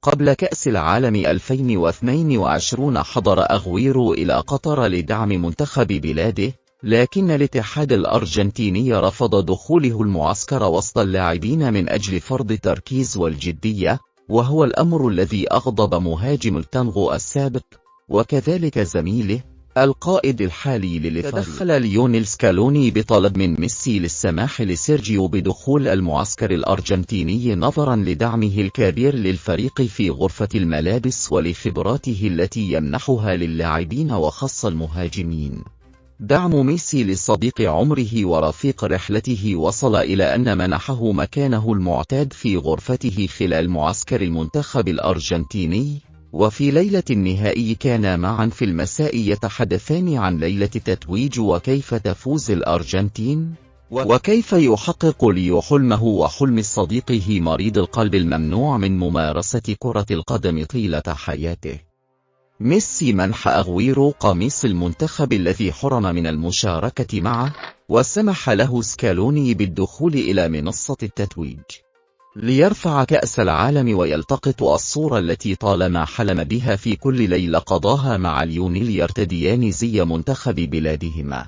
قبل كأس العالم 2022 حضر أغويرو إلى قطر لدعم منتخب بلاده، لكن الاتحاد الأرجنتيني رفض دخوله المعسكر وسط اللاعبين من أجل فرض التركيز والجدية، وهو الأمر الذي أغضب مهاجم التانغو السابق وكذلك زميله القائد الحالي للفريق. تدخل ليونيل سكالوني بطلب من ميسي للسماح لسيرجيو بدخول المعسكر الأرجنتيني نظرا لدعمه الكبير للفريق في غرفة الملابس ولخبراته التي يمنحها للاعبين وخاصة المهاجمين. دعم ميسي لصديق عمره ورفيق رحلته وصل إلى أن منحه مكانه المعتاد في غرفته خلال معسكر المنتخب الأرجنتيني، وفي ليلة النهائي كانا معا في المساء يتحدثان عن ليلة التتويج وكيف تفوز الأرجنتين، وكيف يحقق ليو حلمه وحلم صديقه مريض القلب الممنوع من ممارسة كرة القدم طيلة حياته. ميسي منح أغويرو قميص المنتخب الذي حرم من المشاركة معه، وسمح له سكالوني بالدخول إلى منصة التتويج ليرفع كأس العالم ويلتقط الصورة التي طالما حلم بها في كل ليلة قضاها مع ليونيل يرتديان زي منتخب بلادهما.